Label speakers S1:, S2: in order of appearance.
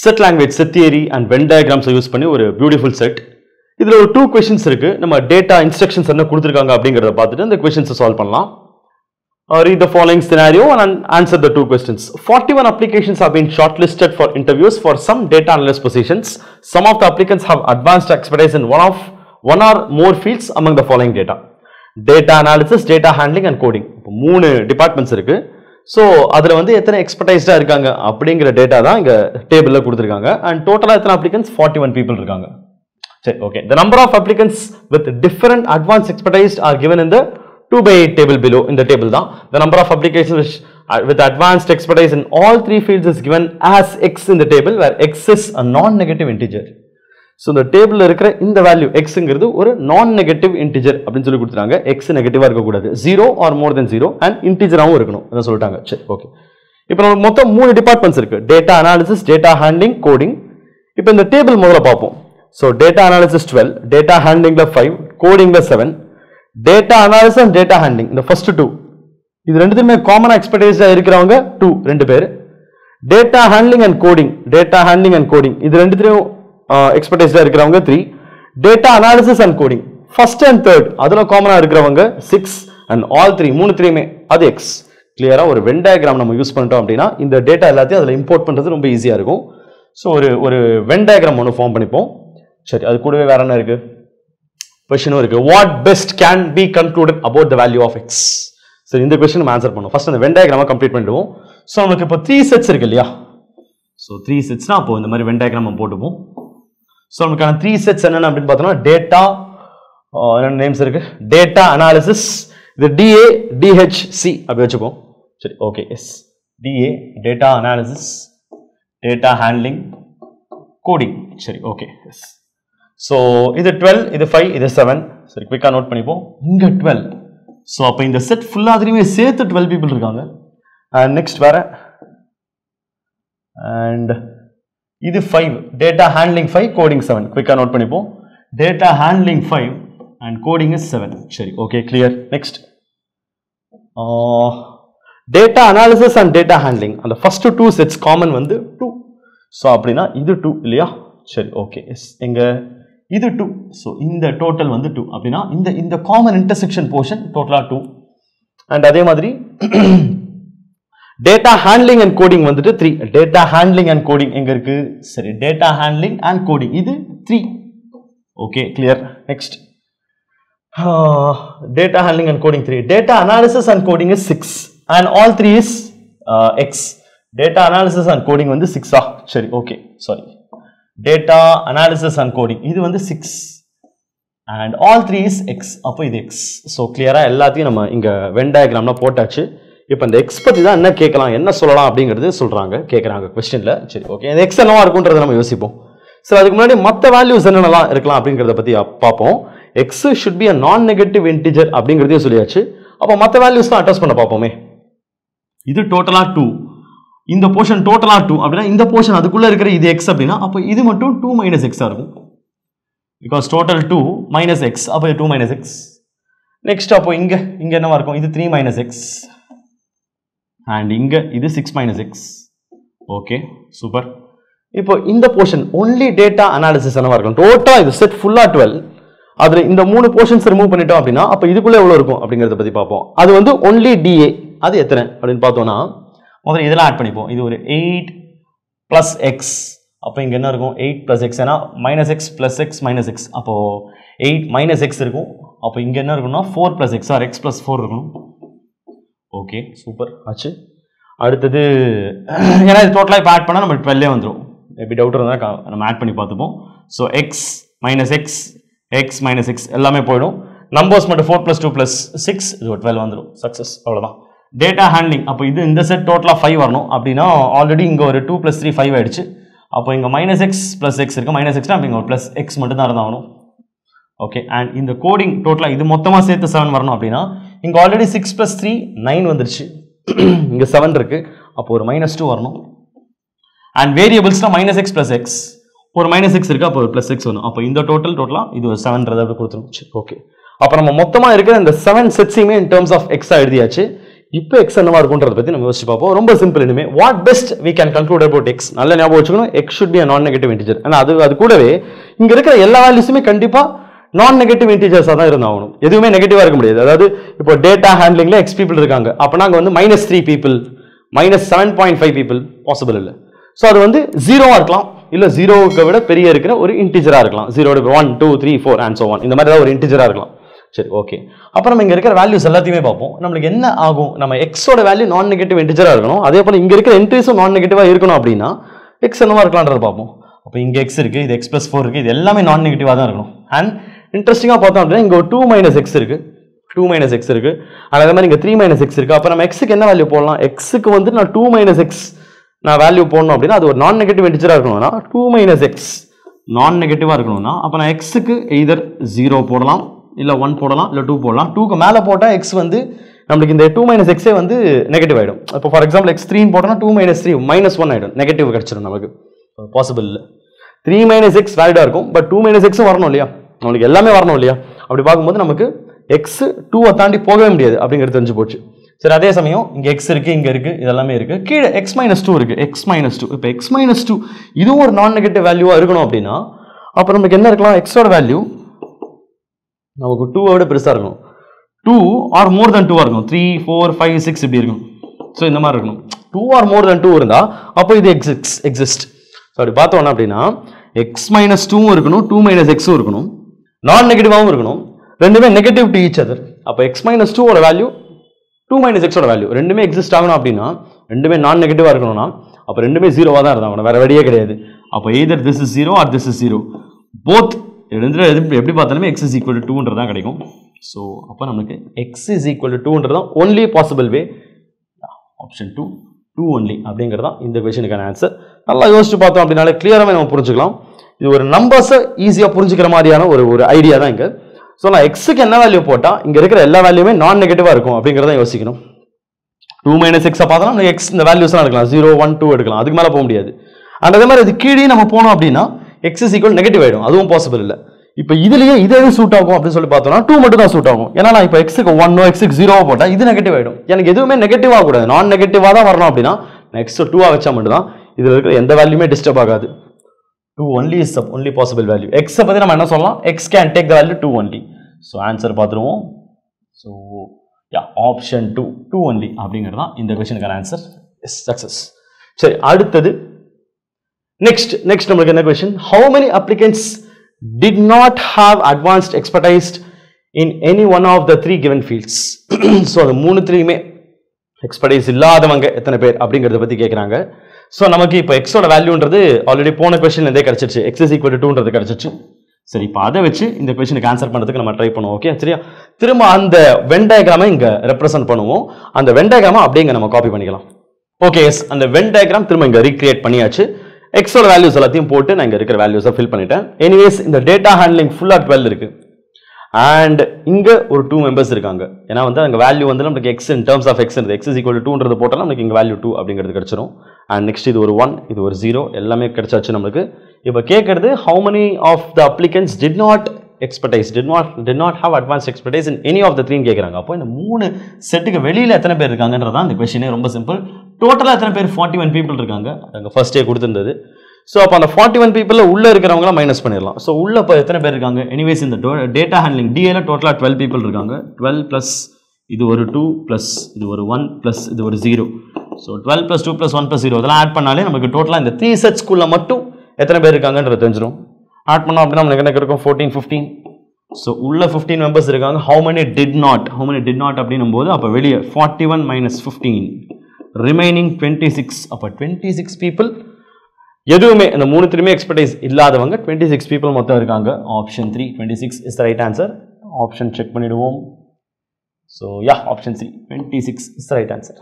S1: set language, set theory and Venn diagrams use பண்ணி ஒரு beautiful set. இதுல ஒரு 2 questions இருக்கு. நம்ம data instructions என்ன கொடுத்திருக்காங்க அப்படிங்கறத பார்த்துட்டு இந்த questions சால்வ் பண்ணலாம். Read the following scenario and answer the 2 questions. 41 applications have been shortlisted for interviews for some data analyst positions. Some of the applicants have advanced expertise in one or more fields among the following data. Data analysis, data handling and coding. இப்போ 3 departments இருக்கு. So அதுல வந்து எத்தனை எக்ஸ்பர்டைஸ்டா இருக்காங்க அப்படிங்கிற data தான் இங்க டேபிள்ல கொடுத்திருக்காங்க and டோட்டலா எத்தனை applicants 41 people இருக்காங்க. சரி, okay. The number of applicants with different advanced expertise are given in the 2 by 8 table below. In the table தான் the number of applications with advanced expertise in all 3 fields is given as x in the table where x is a non-negative integer. So இந்த டேபிள்ல இருக்கிற இந்த value xங்கிறது ஒரு non-negative integer அப்படினு சொல்லி கொடுத்தாங்க. x நெகட்டிவா இருக்க கூடாது, 0 or more than 0 and இன்டிஜராவும் இருக்கணும் அத சொல்லிட்டாங்க. சரி, ஓகே. இப்போ நமக்கு மொத்தம் 3 டிபார்ட்மென்ட்ஸ் இருக்கு. Data analysis, data handling, coding. இப்போ இந்த டேபிள் முதல்ல பாப்போம். So data analysis 12, data handling la 5, coding la 7. Data analysis and data handling இந்த first 2 இது ரெண்டுத்துமே காமன் எக்ஸ்பர்டைஸா இருக்கிறவங்க 2 ரெண்டு பேர். data handling and coding இது ரெண்டுத்துலயும் எக்ஸ்பர்டைஸா இருக்கிறவங்க 3. data analysis and coding first and third அதுல காமனா இருக்கிறவங்க 6 and all 3 மூணுத்துலயுமே அது x. கிளியரா ஒரு வென் டயகிராம் நம்ம யூஸ் பண்ணிட்டோம் அப்படினா இந்த டேட்டா எல்லாத்தையும் அதுல இம்போர்ட் பண்றது ரொம்ப ஈஸியா இருக்கும். சோ ஒரு வென் டயகிராம் ஒன்னு ஃபார்ம் பண்ணிப்போம். சரி, அது கூடவே வேற என்ன இருக்கு? क्वेश्चनும் இருக்கு. what best can be concluded about the value of x? சரி, இந்த क्वेश्चन நம்ம ஆன்சர் பண்ணுவோம். ஃபர்ஸ்ட் அந்த வென் டயகிராமை கம்ப்ளீட் பண்ணிடுவோம். சோ நமக்கு இப்போ 3 செட்ஸ் இருக்கு இல்லையா? சோ 3 செட்ஸ்னா அப்போ இந்த மாதிரி வென் டயகிராம் போட்டுப்போம். சோ நமக்கான 3 செட்ஸ் என்னென்ன அப்படினு பார்த்தோம்னா டேட்டா என்ன நேம்ஸ் இருக்கு? டேட்டா அனாலிசிஸ், இது DA DHC அப்படி வெச்சுப்போம். சரி, okay. Yes, DA data analysis, data handling, coding. சரி, ஓகே. எஸ். So இது 12, இது 5, இது 7. சரி, குயிக்கா நோட் பண்ணிப்போம். இங்க 12. சோ அப்ப இந்த செட் ஃபுல்லா அதுலயே சேர்த்து 12 people இருக்காங்க. and next வேற and இது 5, data handling 5, coding 7. குயிக்கா நோட் பண்ணிப்போம். data handling 5 and coding is 7. சரி, okay, clear. next data analysis and data handling அந்த first 2 sets common வந்து 2. சோ அப்படினா இது 2 இல்லையா? சரி, ஓகே. எஸ், எங்க இது 2. சோ இந்த டோட்டல் வந்து 2 அப்படினா இந்த காமன் இன்டர்செக்ஷன் போர்ஷன் டோட்டலா 2. and அதே மாதிரி டேட்டா ஹேண்ட்லிங் அண்ட் கோடிங் வந்துட்டு 3. டேட்டா ஹேண்ட்லிங் அண்ட் கோடிங் எங்க இருக்கு? சரி, டேட்டா ஹேண்ட்லிங் அண்ட் கோடிங் இது 3. Okay, clear. Next data handling and coding 3. Data analysis and coding is 6 and all 3 is x. Data analysis and coding வந்து 6 சரி, okay, sorry. data analysis and coding இது வந்து 6 and all 3 is x. அப்போ இது x. so clear-ஆ எல்லாத்தையும் நம்ம இங்க when டயகிராம்ல போட்டாச்சு. இப்போ இந்த x பத்தி தான் என்ன கேட்கலாம், என்ன சொல்லலாம் அப்படிங்கிறது கேக்குறாங்க क्वेश्चनல. சரி, ஓகே. இந்த x என்னவா இருக்கும்ன்றதை நம்ம யோசிப்போம். சோ அதுக்கு முன்னாடி மத்த வேல்யூஸ் என்னென்னலாம் இருக்கலாம் அப்படிங்கறத பத்தி பாப்போம். x should be a non negative integer அப்படிங்கறதையும் சொல்லியாச்சு. அப்ப மத்த வேல்யூஸ்லாம் அட்டாச் பண்ண பாப்போமே. இது டோட்டலா 2, இந்த போர்ஷன் டோட்டலா 2 அப்படினா இந்த போர்ஷன் அதுக்குள்ள இருக்கிற இது x அப்படினா அப்ப இது மட்டும் 2 minus x ஆ இருக்கும். because total 2 minus x அப்ப 2 minus x. next அப்போ இங்க என்னவா இருக்கும்? இது 3 minus x and இங்க இது 6 minus x. Okay, super. இப்போ இந்த போர்ஷன் only data analysis என்னவா இருக்கும்? டோட்டலா இது செட் ஃபுல்லா 12. அதுல இந்த 3 போர்ஷன்ஸ் ரிமூவ் பண்ணிட்டோம் அப்படினா அப்ப இதுக்குள்ள எவ்வளவு இருக்கும் அப்படிங்கறத பத்தி பாப்போம். அது வந்து only DA அது எத்தனை அப்படினு பார்த்தோம்னா முதல்ல இதெல்லாம் ஆட் பண்ணிப்போம். இது ஒரு 8 plus x. அப்ப இங்க என்ன இருக்கும்? 8 plus x ஏனா minus x plus x minus x. அப்போ 8 minus x இருக்கும். அப்ப இங்க என்ன இருக்கும்னா 4 plus x or x plus 4 இருக்கும். ஓகே, சூப்பர் ஆச்சு. அடுத்து ஏனா இது டோட்டலா இப்ப ஆட் பண்ணா நம்ம 12 வந்துரும். மேபி டவுட் இருந்தா நம்ம ஆட் பண்ணி பார்த்துப்போம். So x minus x, x minus x எல்லாமே போய்டும். நம்பர்ஸ் மட்டும் 4 plus 2 plus 6 இது 12 வந்துரும். சக்சஸ், அவ்வளவுதான். டேட்டா ஹேண்ட்லிங் அப்போ இது இந்த செட் டோட்டலா 5 வரணும். அப்படினா ஆல்ரெடி இங்க ஒரு 2 plus 3 5 ஆயிடுச்சு. அப்போ இங்க minus x plus x இருக்கு. minus x னா இங்க ஒரு plus x மட்டும் தான் இருந்தாகணும். ஓகே, and இந்த கோடிங் டோட்டலா இது மொத்தமா சேர்த்து 7 வரணும் அப்படினா இங்க ஆல்ரெடி 6 plus 3 9 வந்துருச்சு. இங்க 7 இருக்கு. அப்போ ஒரு -2 வரணும். and வேரியபிள்ஸ்னா minus x plus x ஒரு minus x இருக்கு. அப்போ ஒரு plus x வரணும். அப்போ இந்த டோட்டலா இது ஒரு 7ன்றத அப்படியே கொடுத்துரும். ஓகே, அப்ப நம்ம மொத்தமா இருக்கிற இந்த 7 செட்ஸையுமே in terms of x எழுதியாச்சு. இப்போ x என்னவா இருக்கும்ன்றத பத்தி நம்ம யோசிச்சு பார்ப்போம். ரொம்ப சிம்பிள். இனிமே what best we can conclude about x. நல்ல ஞாபகம் வச்சுக்கணும், x should be a non negative integer. ஆனா அது கூடவே இங்க இருக்கிற எல்லா வேல்யூஸுமே கண்டிப்பா நான் நெகட்டிவ் இன்டிஜர்ஸா தான் இருந்தாகணும். எதுவுமே நெகட்டிவா இருக்க முடியாது. அதாவது இப்போ டேட்டா ஹேண்ட்லிங்ல x பீப்புள் இருக்காங்க, அப்பனா அங்க வந்து -3 பீப்புள், -7.5 பீப்புள் பாசிபிள் இல்ல. சோ அது வந்து 0வா இருக்கலாம், இல்ல 0க்கு விட பெரிய இருக்கிற ஒரு இன்டிஜரா இருக்கலாம். 0 1 2 3 4 and so on. இந்த மாதிரி ஒரு இன்டிஜரா இருக்கலாம். சரி, ஓகே. அப்புறம் நம்ம இங்க இருக்கிற வேல்யூஸ் எல்லாத்தையுமே பார்ப்போம். நமக்கு என்ன ஆகும், நம்ம x ஓட வேல்யூ நான் நெகட்டிவ் இன்டிஜரா இருக்கணும், அதே போல இங்க இருக்கிற என்ட்ரிஸும் நான் நெகட்டிவா இருக்கணும். அப்படின்னா x என்னவா இருக்கலாம்ன்றத பார்ப்போம். அப்ப இங்க x இருக்கு, இது x+4 இருக்கு, இது எல்லாமே நான் நெகட்டிவா தான் இருக்கணும். அண்ட் இன்ட்ரெஸ்டிங்கா பார்த்தோம் அப்படின்னா இங்க ஒரு 2 - x இருக்கு, 2 - x இருக்கு, அதே மாதிரி இங்க 3 - x இருக்கு. அப்ப நம்ம x க்கு என்ன வேல்யூ போடலாம், x க்கு வந்து நான் 2 - x நான் வேல்யூ போடணும் அப்படின்னா அது ஒரு நான் நெகட்டிவ் இன்டிஜரா இருக்கணும்னா 2 - x நான் நெகட்டிவா இருக்கணும்னா அப்ப நான் x க்கு எய்தர் 0 போடலாம், இல்ல 1 போடலாம், இல்ல 2 போடலாம். 2க்கு மேல போட்டா x வந்து நமக்கு இந்த 2 - x வந்து நெகட்டிவ் ஆயிடும். இப்போ ஃபார் எக்ஸாம்பிள் x3 போட்டோம்னா 2 - 3 -1 ஆயிடும், நெகட்டிவ் கிடைச்சிடும். நமக்கு பாசிபிள் இல்ல. 3 - x வேலிடா இருக்கும், பட் 2 - x வரணும் இல்லையா, நமக்கு எல்லாமே வரணும் இல்லையா. அப்படி பார்க்கும்போது நமக்கு x 2 தாண்டி போகவே முடியாது அப்படிங்கிறது தெரிஞ்சு போச்சு. சரி, அதே சமயம் இங்க x இருக்கு, இங்க இருக்கு, இதெல்லாமே இருக்கு, கீழே x-2 இருக்கு, x-2. இப்போ x-2 இதுவும் ஒரு நான் நெகட்டிவ் வேல்யூவா இருக்கணும் அப்படின்னா அப்ப நமக்கு என்ன இருக்கலாம், x ஓட வேல்யூ நமக்கு 2 விட பெருசா இருக்கணும், 2 ஆர் மோர் தென் 2 இருக்கணும், 3 4 5 6 இப்படி இருக்கணும். ஸோ இந்த மாதிரி இருக்கணும். 2 ஆர் மோர் தென் 2 இருந்தா அப்போ இது எக்ஸிஸ்ட். ஸோ அப்படி பார்த்தோம்னா அப்படின்னா x-2 இருக்கணும், 2 - x இருக்கணும், நான் நெகட்டிவாகவும் இருக்கணும், ரெண்டுமே நெகட்டிவ் டு ஈச் அதர். அப்போ x-2 ஓட வேல்யூ 2 - x ஓட வேல்யூ ரெண்டுமே எக்ஸிஸ்ட் ஆகணும் அப்படின்னா ரெண்டுமே நான் நெகட்டிவா இருக்கணும்னா அப்ப ரெண்டுமே 0வா தான் இருந்தாகணும், வேற வழியே கிடையாது. அப்போ either this is 0 or this is 0. Both எப்படி பார்த்தாலுமே x is equal to 2 தான் கிடைக்கும். ஸோ அப்போ நமக்கு x is equal to 2 தான் only possible way. Option 2 only அப்படிங்கிறதா இந்த கொஸ்டினுக்கான ஆன்சர். நல்லா யோசிச்சு பார்த்தோம் அப்படின்னாலே கிளியராகவே நம்ம புரிஞ்சுக்கலாம். இது ஒரு நம்பர்ஸை ஈஸியாக புரிஞ்சுக்கிற மாதிரியான ஒரு ஐடியா தான் இங்கே. ஸோ நான் எக்ஸுக்கு என்ன வேல்யூ போட்டால் இங்கே இருக்கிற எல்லா வேல்யூமே நான் நெகட்டிவாக இருக்கும் அப்படிங்கிறத யோசிக்கணும். 2 - x பார்த்தா நம்ம x இந்த வேல்யூஸ்லாம் எடுக்கலாம், 0 1 2 எடுக்கலாம், அதுக்கு மேலே போக முடியாது. அண்ட் அதே மாதிரி இது கீழே நம்ம போனோம் அப்படின்னா x is equal நெகட்டிவ் ஆகிடும், அதுவும் பாசிபிள் இல்லை. இப்போ இதுலயே இதே சூட் ஆகும் அப்படின்னு சொல்லி பார்த்தோம்னா 2 மட்டும் தான் சூட் ஆகும். ஏன்னா நான் இப்போ எக்ஸுக்கு 1 எக்ஸுக்கு 0 போட்டால் இது நெகட்டிவ் ஆகிடும். எனக்கு எதுவுமே நெகட்டிவ் ஆகக்கூடாது, நான் நெகட்டிவாக தான் வரணும் அப்படின்னா நான் x 2 வச்சா மட்டும் தான் இதில் இருக்கிற எந்த வேல்யூமே டிஸ்டர்ப் ஆகாது. 2 only is the only possible value. x பத்தி நம்ம என்ன சொல்லலாம், x can take the value 2 only. So answer பார்த்துருவோம். So yeah, option 2 only அப்படிங்கிறது தான் இந்த கொஸ்டினுக்கான ஆன்சர். Yes, success. சரி, அடுத்தது next நமக்கு என்ன question, how many applicants did not have advanced expertise in any one of the 3 given fields? So அந்த 3 expertise இல்லாதவங்க எத்தனை பேர் அப்படிங்கிறத பத்தி கேட்குறாங்க. ஸோ நமக்கு இப்போ எக்ஸோட வேல்யூன்றது ஆல்ரெடி போன கொஸ்டின்லேருந்தே கிடைச்சிருச்சு, x is equal to 2ன்றது கிடைச்சிருச்சு. சரி, இப்போ அதை வச்சு இந்த கொஸ்டினுக்கு ஆன்சர் பண்ணுறதுக்கு நம்ம ட்ரை பண்ணுவோம். ஓகே, சரியா? திரும்ப அந்த வென் டயக்ராமை இங்கே ரெப்ரசென்ட் பண்ணுவோம். அந்த வென் டயக்ராமை அப்படியே இங்கே நம்ம காப்பி பண்ணிக்கலாம். ஓகே, எஸ், அந்த வென் டயக்ராம் திரும்ப இங்கே ரீக்ரியேட் பண்ணியாச்சு. எக்ஸோட வேல்யூஸ் எல்லாத்தையும் போட்டு நான் இங்கே இருக்கிற வேல்யூஸை ஃபில் பண்ணிட்டேன். எனிவேஸ் இந்த டேட்டா ஹேண்ட்லிங் ஃபுல்லாக 12 இருக்கு. அண்ட் இங்கே ஒரு 2 மெம்பர்ஸ் இருக்காங்க. ஏன்னா வந்து அங்கே வேல்யூ வந்து நமக்கு x in terms of x is equal to 2ன்றது போட்டாலும் நமக்கு இங்கே வேல்யூ 2 அப்படிங்கிறது கிடைச்சிரும். அண்ட் நெக்ஸ்ட் இது ஒரு 1, இது ஒரு 0, எல்லாமே கிடைச்சாச்சு நமக்கு. இப்போ கேட்கறது how many of the applicants did not have advanced expertise in any of the 3 கேட்குறாங்க. அப்போ இந்த 3 செட்டுக்கு வெளியில் எத்தனை பேர் இருக்காங்கன்றதான் இந்த கொஸ்டினே. ரொம்ப சிம்பிள். டோட்டலாக எத்தனை பேர், 41 பீப்புள் இருக்காங்க, அங்கே ஃபர்ஸ்டே கொடுத்துருந்தது. ஸோ அப்போ அந்த 41 பீப்புளில் உள்ளே இருக்கிறவங்களாம் மைனஸ் பண்ணிடலாம். ஸோ உள்ளே இப்போ எத்தனை பேர் இருக்காங்க, எனிவேஸ் இந்த டேட்டா ஹேண்ட்லிங் டிஏல டோட்டலாக 12 பீப்புள் இருக்காங்க. 12 ப்ளஸ் இது ஒரு 2 ப்ளஸ் இது ஒரு 1 ப்ளஸ் இது ஒரு 0. ஸோ 12 + 2 + 1 + 0 இதெல்லாம் ஆட் பண்ணாலே நமக்கு டோட்டலாக இந்த 3 செட்ஸ்குள்ளே மட்டும் எத்தனை பேர் இருக்காங்கன்றது தெரிஞ்சிடும். ஆட் பண்ணோம் அப்படின்னா நமக்கு என்ன கிடைக்கும், 14 15. ஸோ உள்ள 15 மெம்பர்ஸ் இருக்காங்க. how many did not அப்படின்னும் போது அப்போ வெளியே 41 - 15 ரிமைனிங் 26. அப்போ 26 பீப்புள் எதுவுமே இந்த 3 எக்ஸ்பர்டைஸ் இல்லாதவங்க 26 பீப்புள் மொத்தம் இருக்காங்க. Option 3 26 is the right answer. Option check பண்ணிடுவோம். So ya, option 3 26 is the right answer.